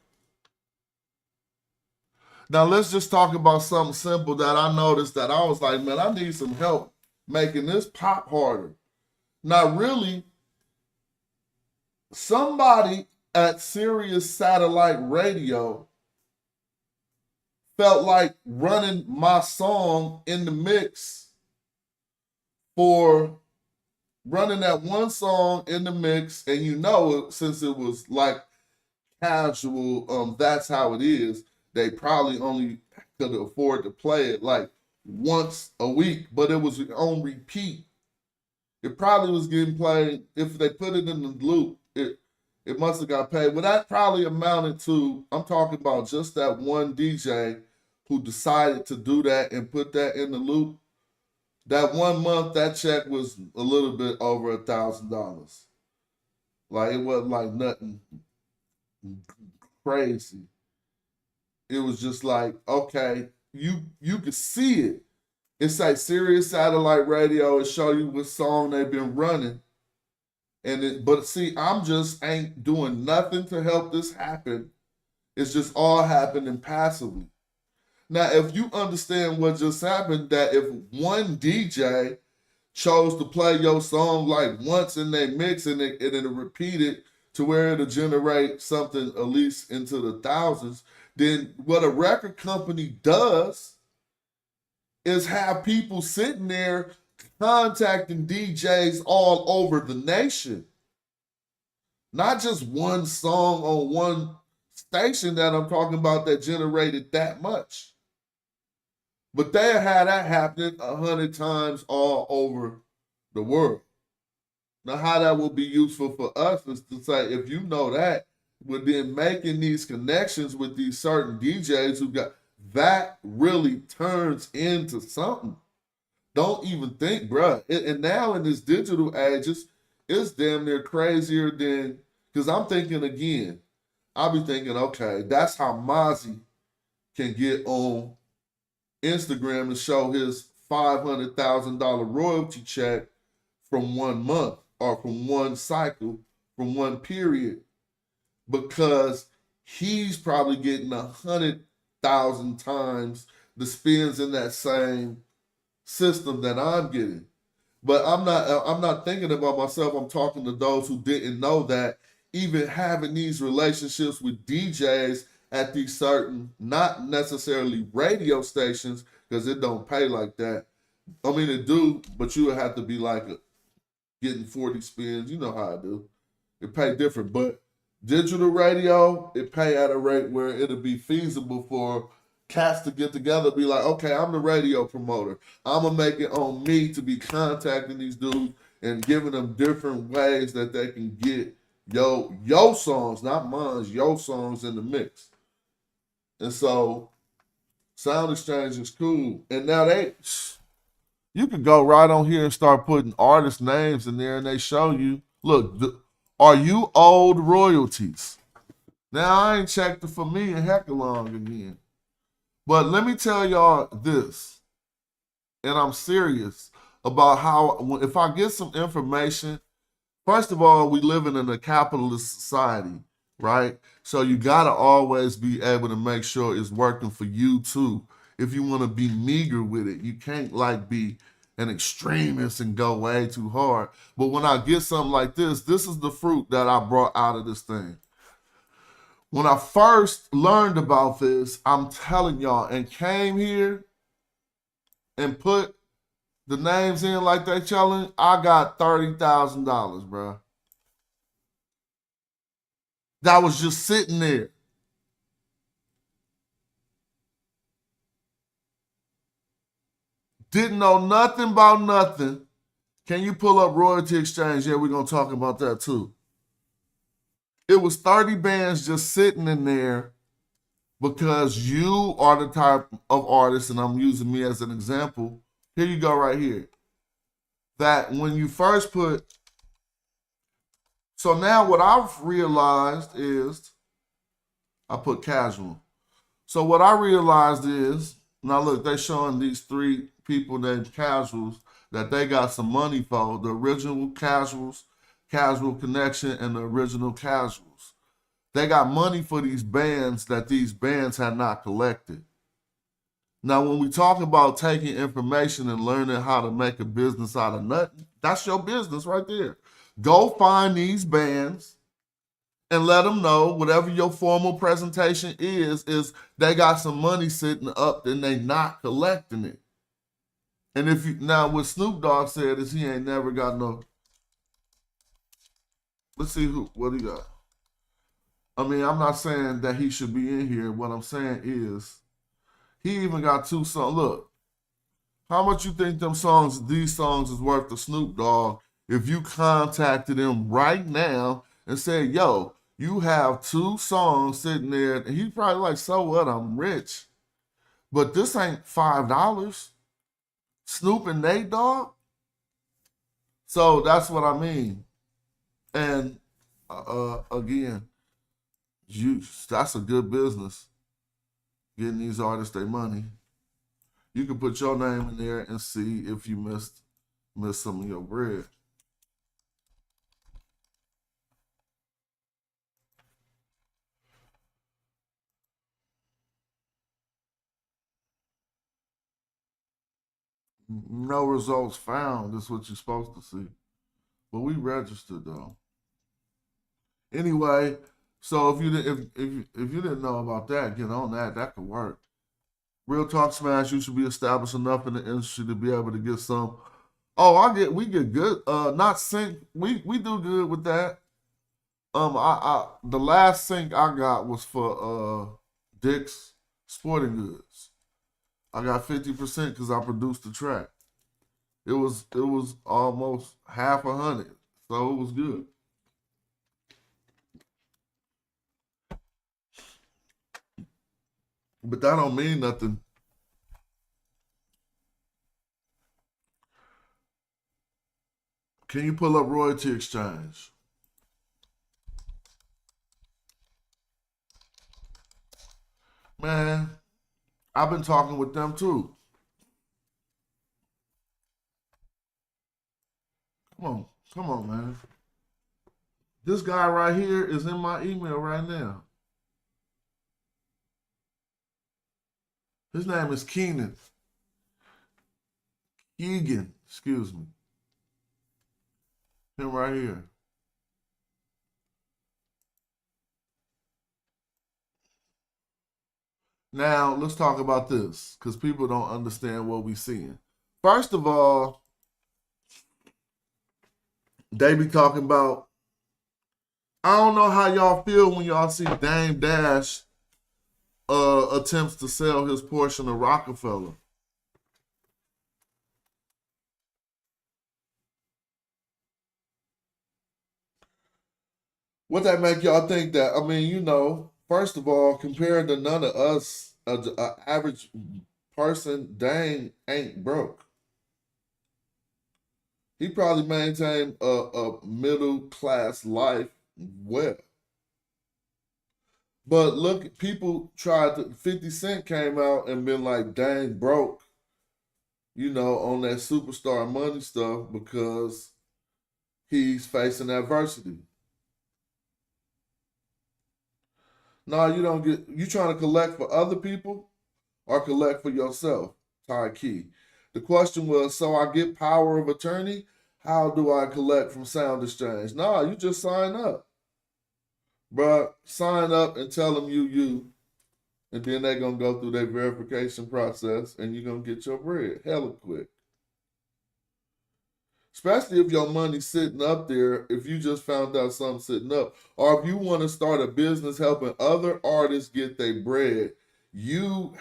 Now, let's just talk about something simple that I noticed that I was like, man, I need some help making this pop harder. Now, really, somebody at Sirius Satellite Radio felt like running my song in the mix for running that one song in the mix, and since it was like casual, that's how it is, they probably only could afford to play it like once a week, but it was on repeat. It probably was getting played, if they put it in the loop, It must have got paid. Well, that probably amounted to, I'm talking about just that one DJ who decided to do that and put that in the loop. That 1 month, that check was a little bit over $1,000. Like, it wasn't like nothing crazy. It was just like, okay, you could see it. It's like Sirius Satellite Radio. It show you what song they've been running. But see, I'm just ain't doing nothing to help this happen. It's just all happening passively. Now, if you understand what just happened, that if one DJ chose to play your song like once in their mix and it'll repeat it to where it'll generate something at least into the thousands, then what a record company does is have people sitting there contacting DJs all over the nation. Not just one song on one station that I'm talking about that generated that much. But they had that happening 100 times all over the world. Now, how that will be useful for us is to say, if you know that, we're then making these connections with these certain DJs who got, that really turns into something. Don't even think, bruh. And now in this digital age, it's damn near crazier than, because I'm thinking again, I'll be thinking, okay, that's how Mozzie can get on Instagram and show his $500,000 royalty check from 1 month or from one cycle, from one period, because he's probably getting 100,000 times the spins in that same system that I'm getting. But I'm not thinking about myself. I'm talking to those who didn't know that even having these relationships with DJs at these certain, not necessarily radio stations, because it don't pay like that. I mean, it do, but you would have to be like getting 40 spins. You know how I do. It pay different, but digital radio, it pay at a rate where it'll be feasible for cats to get together, be like, okay, I'm the radio promoter. I'm going to make it on me to be contacting these dudes and giving them different ways that they can get yo songs, not mine, yo songs in the mix. And so SoundExchange is cool. And now you can go right on here and start putting artist names in there and they show you, look, are you old royalties? Now, I ain't checked it for me in heck long again. But let me tell y'all this, and I'm serious about how, if I get some information, first of all, we live in a capitalist society, right? So you gotta always be able to make sure it's working for you too. If you wanna be meager with it, you can't like be an extremist and go way too hard. But when I get something like this is the fruit that I brought out of this thing. When I first learned about this, I'm telling y'all, and came here and put the names in like they challenge, I got $30,000, bro. That was just sitting there. Didn't know nothing about nothing. Can you pull up Royalty Exchange? Yeah, we're going to talk about that too. It was 30 bands just sitting in there because you are the type of artist, and I'm using me as an example. Here you go right here. That when you first put, so now what I've realized is, I put casual. So what I realized is, now look, they're showing these 3 people named Casuals that they got some money for. The original Casuals, Casual Connection, and the original Casuals. They got money for these bands that these bands had not collected. Now, when we talk about taking information and learning how to make a business out of nothing, that's your business right there. Go find these bands and let them know whatever your formal presentation is they got some money sitting up and they not collecting it. And if you, now what Snoop Dogg said is he ain't never got no, let's see what he got. I mean, I'm not saying that he should be in here. What I'm saying is, he even got 2 songs. Look, how much you think these songs is worth to Snoop Dogg if you contacted him right now and said, yo, you have 2 songs sitting there, and he's probably like, so what? I'm rich. But this ain't $5. Snoop and Nate Dogg? So that's what I mean. And again, that's a good business. Getting these artists their money. You can put your name in there and see if you missed some of your bread. No results found. That's what you're supposed to see. But we registered though. Anyway, so if you didn't know about that, get on that. That could work. Real Talk Smash, you should be established enough in the industry to be able to get some. Oh, we get good. Not sync. We do good with that. The last sync I got was for Dick's Sporting Goods. I got 50% because I produced the track. It was almost half 100, so it was good. But that don't mean nothing. Can you pull up Royalty Exchange? Man, I've been talking with them too. Come on, man. This guy right here is in my email right now. His name is Keegan, excuse me. Him right here. Now, let's talk about this, because people don't understand what we're seeing. First of all, they be talking about, I don't know how y'all feel when y'all see Dame Dash attempts to sell his portion of Rockefeller. What that make y'all think that? I mean, first of all, compared to none of us, an average person, Dame ain't broke. He probably maintained a middle class life well. But look, people tried to, 50 Cent came out and been like, dang, broke, on that superstar money stuff because he's facing adversity. No, you trying to collect for other people or collect for yourself, Ty Key. The question was, so I get power of attorney? How do I collect from SoundExchange? No, you just sign up. Bruh, sign up and tell them you. And then they're going to go through their verification process and you're going to get your bread hella quick. Especially if your money's sitting up there, if you just found out something sitting up. Or if you want to start a business helping other artists get their bread, your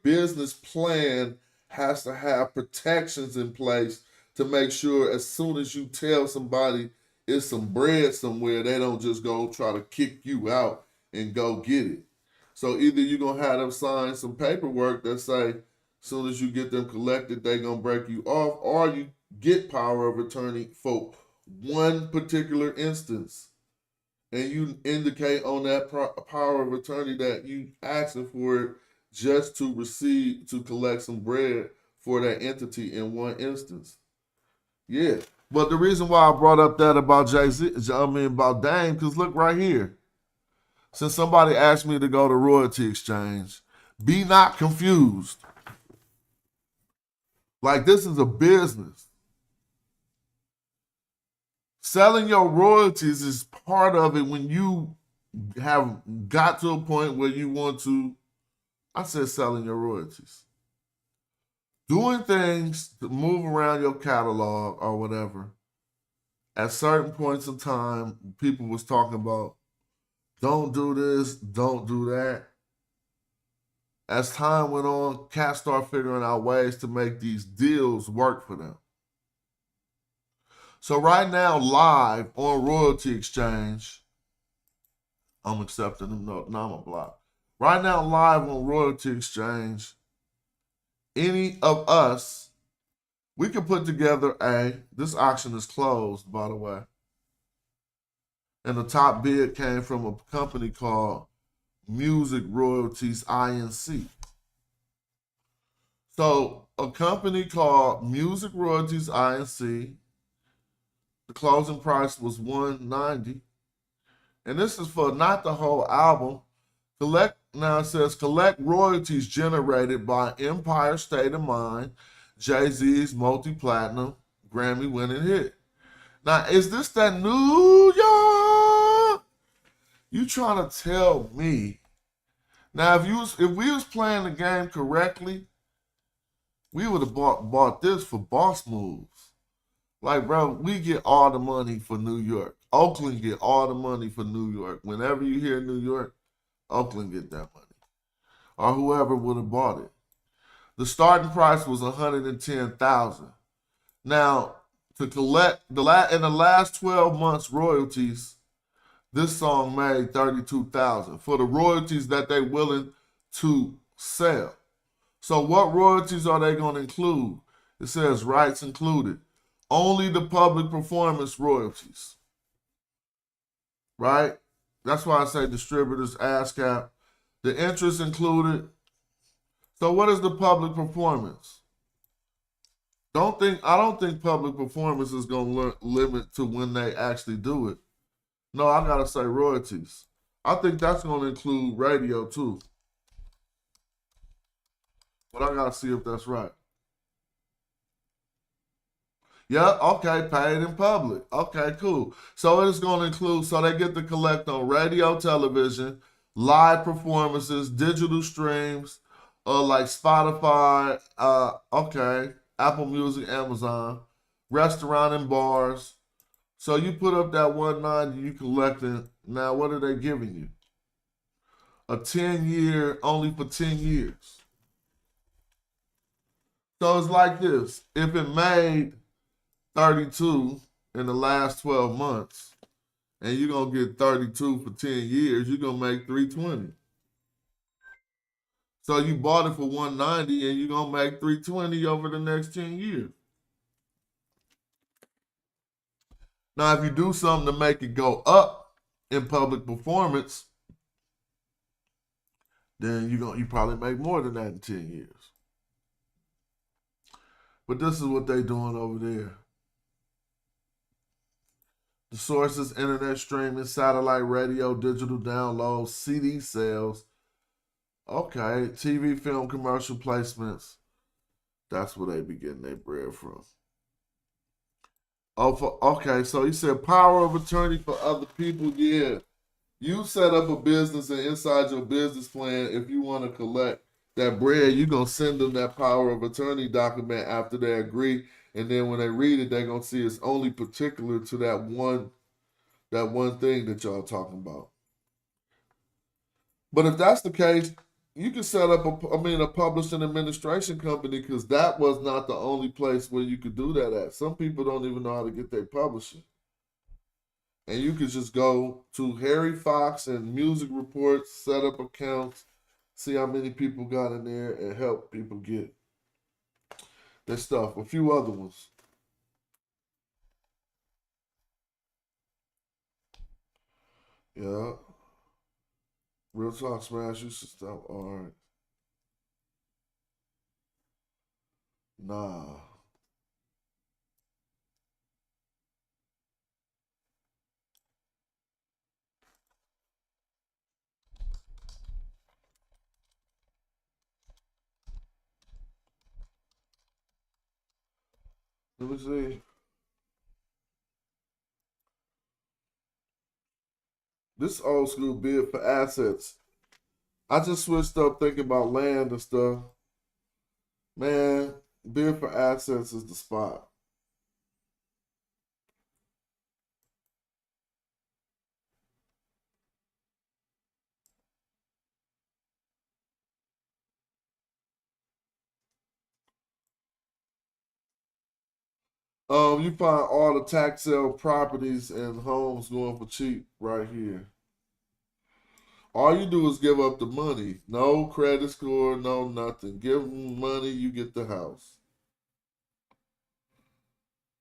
business plan has to have protections in place to make sure as soon as you tell somebody it's some bread somewhere, they don't just go try to kick you out and go get it. So either you're going to have them sign some paperwork that say, as soon as you get them collected, they're going to break you off, or you get power of attorney for one particular instance. And you indicate on that power of attorney that you asking for it just to collect some bread for that entity in one instance. Yeah. But the reason why I brought up that about about Dame, because look right here. Since somebody asked me to go to Royalty Exchange, be not confused. Like, this is a business. Selling your royalties is part of it when you have got to a point where you want to, I said selling your royalties. Doing things to move around your catalog or whatever. At certain points in time, people was talking about, don't do this, don't do that. As time went on, cats start figuring out ways to make these deals work for them. So right now, live on Royalty Exchange, I'm accepting them. No, I'm a block. Right now, live on Royalty Exchange, any of us, we can put together this auction is closed, by the way. And the top bid came from a company called Music Royalties Inc. So a company called Music Royalties Inc. The closing price was $190, and this is for not the whole album. Now it says collect royalties generated by Empire State of Mind, Jay-Z's multi-platinum Grammy-winning hit. Now, is this that New York? You trying to tell me? Now, if we was playing the game correctly, we would have bought this for boss moves. Like, bro, we get all the money for New York. Oakland get all the money for New York. Whenever you hear New York, Oakland get that money. Or whoever would have bought it. The starting price was $110,000. Now, to collect in the last 12 months royalties, this song made $32,000 for the royalties that they're willing to sell. So what royalties are they going to include? It says rights included. Only the public performance royalties. Right? That's why I say distributors, ASCAP. The interest included. So what is the public performance? I don't think public performance is going to limit to when they actually do it. No, I got to say royalties. I think that's going to include radio too. But I got to see if that's right. Yeah, okay, paid in public. Okay, cool. So it's going to include, so they get to collect on radio, television, live performances, digital streams, like Spotify, okay, Apple Music, Amazon, restaurant and bars. So you put up that 190, you collecting. Now, what are they giving you? A 10-year, only for 10 years. So it's like this. If it made 32 in the last 12 months, and you're going to get 32 for 10 years, you're going to make 320. So you bought it for 190 and you're going to make 320 over the next 10 years. Now, if you do something to make it go up in public performance, then you probably make more than that in 10 years. But this is what they're doing over there. The sources: internet streaming, satellite radio, digital downloads, CD sales. Okay, TV, film, commercial placements. That's where they be getting their bread from. Okay, so he said power of attorney for other people. Yeah, you set up a business, and inside your business plan, if you want to collect that bread, you're going to send them that power of attorney document after they agree. And then when they read it, they're going to see it's only particular to that one thing that y'all talking about. But if that's the case, you can set up a publishing administration company, because that was not the only place where you could do that at. Some people don't even know how to get their publishing. And you could just go to Harry Fox and Music Reports, set up accounts, see how many people got in there, and help people get their stuff. A few other ones. Yeah. Real Talk Smash, you should stop. All right. Nah. Let me see. This old school bid for assets. I just switched up thinking about land and stuff. Man, bid for assets is the spot. You find all the tax sale properties and homes going for cheap right here. All you do is give up the money. No credit score, no nothing. Give them money, you get the house.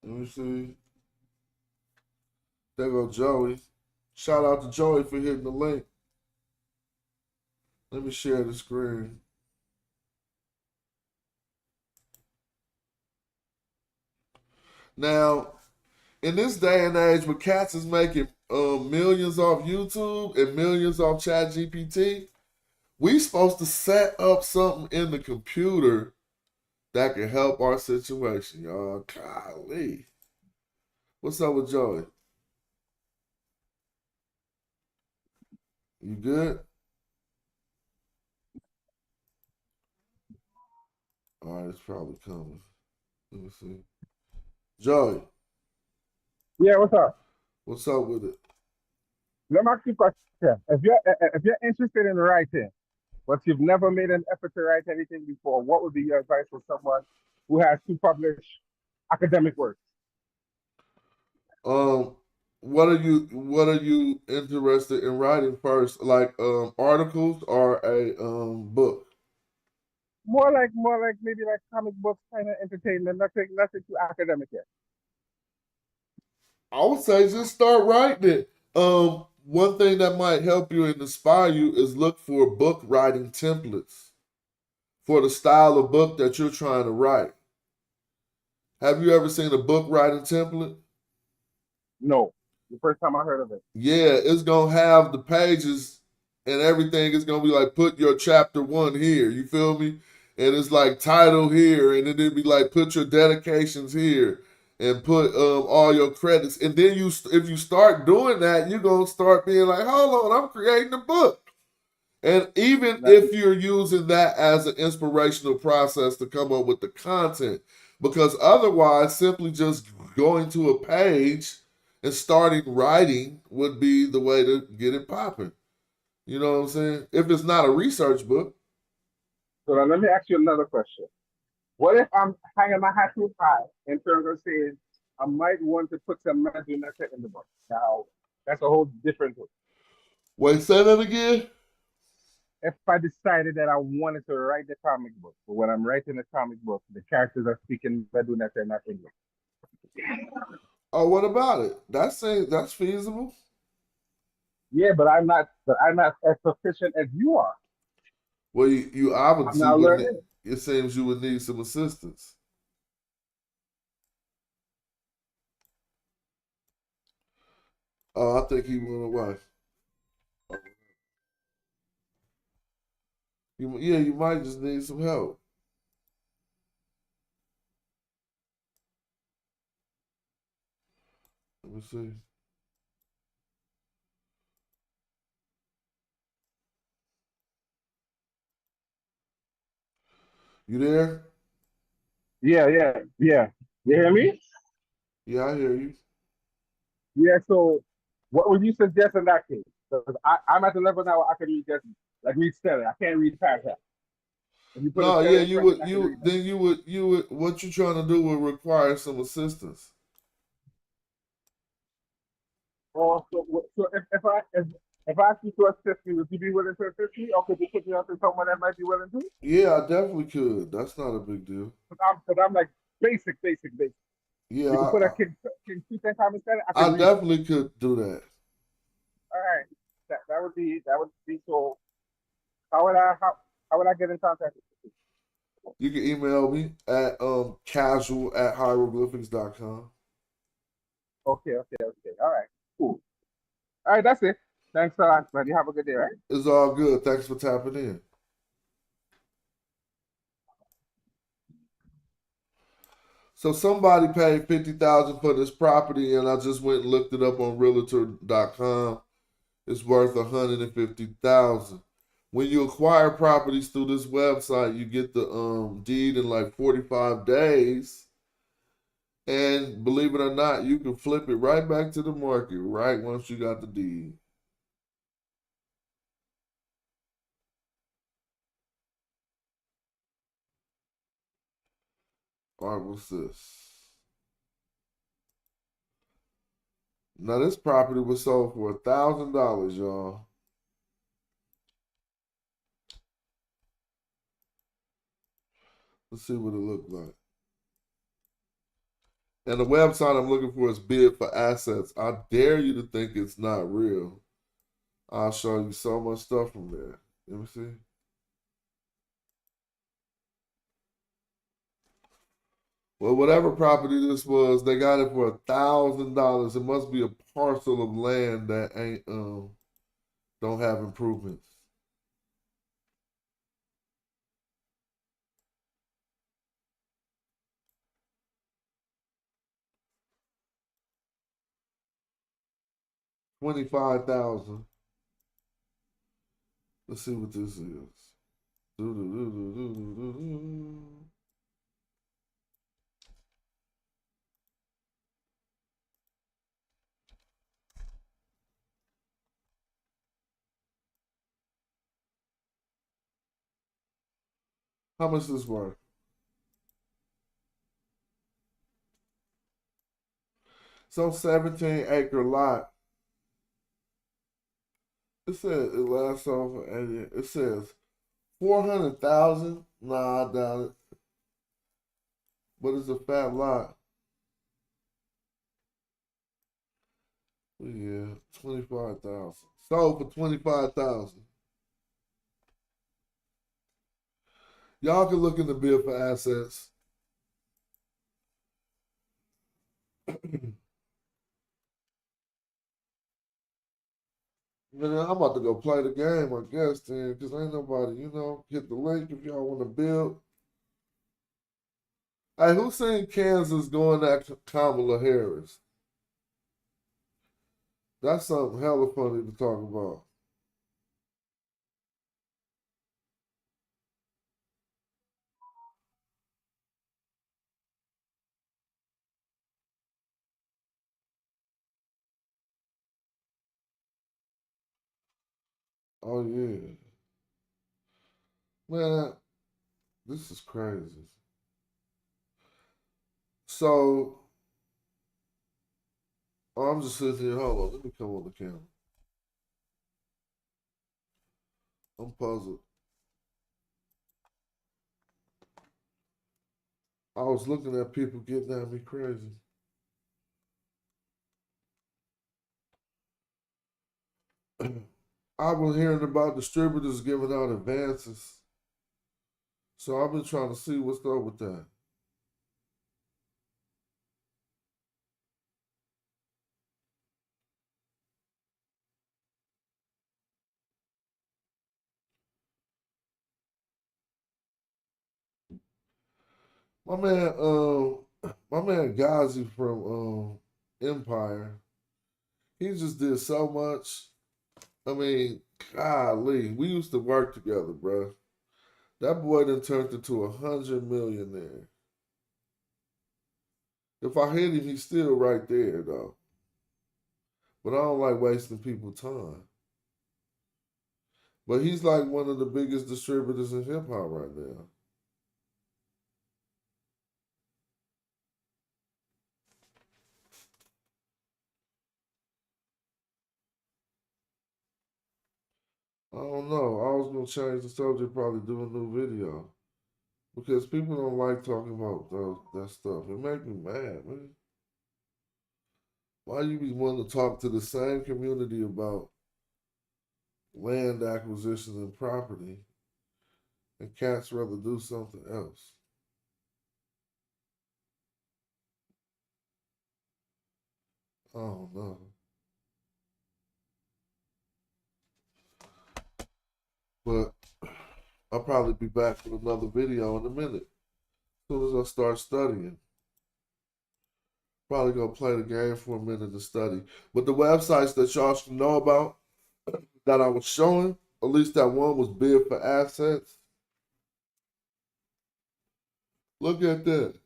Let me see. There go Joey. Shout out to Joey for hitting the link. Let me share the screen. Now, in this day and age where cats is making millions off YouTube and millions off ChatGPT, we supposed to set up something in the computer that can help our situation, y'all. Golly. What's up with Joey? You good? All right, it's probably coming. Let me see. Joey, Yeah, what's up? what's up with it? Let me ask you a question. If you're interested in writing, but you've never made an effort to write anything before, what would be your advice for someone who has to publish academic works? Um, what are you interested in writing first? Like articles or a book? More like maybe like comic books, kind of entertainment, nothing too academic yet. I would say just start writing it. One thing that might help you and inspire you is look for book writing templates for the style of book that you're trying to write. Have you ever seen a book writing template? No, the first time I heard of it. Yeah, it's gonna have the pages and everything. It's gonna be like put your chapter one here. You feel me? And it's like title here, and then it'd be like put your dedications here, and put all your credits. And then if you start doing that, you're gonna start being like, hold on, I'm creating a book. And even That, if you're using that as an inspirational process to come up with the content, because otherwise, simply just going to a page and starting writing would be the way to get it popping. You know what I'm saying? If it's not a research book, so now let me ask you another question. What if I'm hanging my hat too high in terms of saying I might want to put some magic in the book? Now, that's a whole different thing. wait, say that again. If I decided that I wanted to write the comic book, but when I'm writing the comic book, the characters are speaking Bedouin and not English. Oh, what about it? That's feasible. Yeah, but I'm not as proficient as you are. Well, you I'm obviously now would need. learning. It seems you would need some assistance. Oh, I think he went away. Yeah, you might just need some help. Let me see. You there? Yeah. You hear me? Yeah, I hear you. Yeah. So, what would you suggest in that case? Because I'm at the level now where I can read just like read steady. I can't read paragraph. If you put a No, yeah, steady in you front of would me, I can you read that. then you would what you're trying to do would require some assistance. Or so if I ask you to assist me, would you be willing to assist me, or could you put me on to someone that might be willing to? Yeah, I definitely could. That's not a big deal. Because I'm like basic. Yeah, You can put a King Tuten comment standard. I I can read it. definitely could do that. All right, that would be so. How would I get in contact with you? You can email me at casual@hieroglyphics.com. Okay. All right, cool. All right, that's it. Thanks a lot, man. You have a good day, right? It's all good. Thanks for tapping in. So somebody paid 50,000 for this property, and I just went and looked it up on Realtor.com. It's worth 150,000. When you acquire properties through this website, you get the deed in like 45 days. And believe it or not, you can flip it right back to the market right once you got the deed. All right, what's this? Now this property was sold for $1,000, y'all. Let's see what it looked like. And the website I'm looking for is Bid for Assets. I dare you to think it's not real. I'll show you so much stuff from there. Let me see. Well, whatever property this was, they got it for $1,000. It must be a parcel of land that ain't don't have improvements. $25,000. Let's see what this is. How much is this worth? So 17-acre lot. It says it lasts off. It says 400,000. Nah, I doubt it. But it's a fat lot. Yeah, 25,000. Sold for 25,000. Y'all can look in the Bid for Assets. Man, I'm about to go play the game, I guess, then, because ain't nobody, hit the link if y'all want to build. Hey, who seen Kansas going at Kamala Harris? That's something hella funny to talk about. Oh, yeah. Man, this is crazy. So, I'm just sitting here. Hold on, let me come on the camera. I'm puzzled. I was looking at people getting at me crazy. I've been hearing about distributors giving out advances. So I've been trying to see what's up with that. My man Ghazi from Empire, he just did so much. I mean, golly, we used to work together, bro. That boy done turned into 100 millionaire. If I hit him, he's still right there though. But I don't like wasting people's time. But he's like one of the biggest distributors in hip hop right now. I don't know. I was gonna change the subject, probably do a new video. Because people don't like talking about that stuff. It makes me mad, man. Why you be wanting to talk to the same community about land acquisition and property, and cats rather do something else? I don't know. But I'll probably be back with another video in a minute. As soon as I start studying. Probably gonna play the game for a minute to study. But the websites that y'all should know about that I was showing, at least that one was Bid for Assets. Look at that.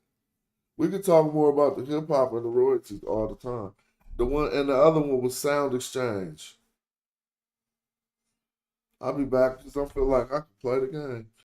We could talk more about the hip hop and the royalties all the time. The one and the other one was SoundExchange. I'll be back because I feel like I can play the game.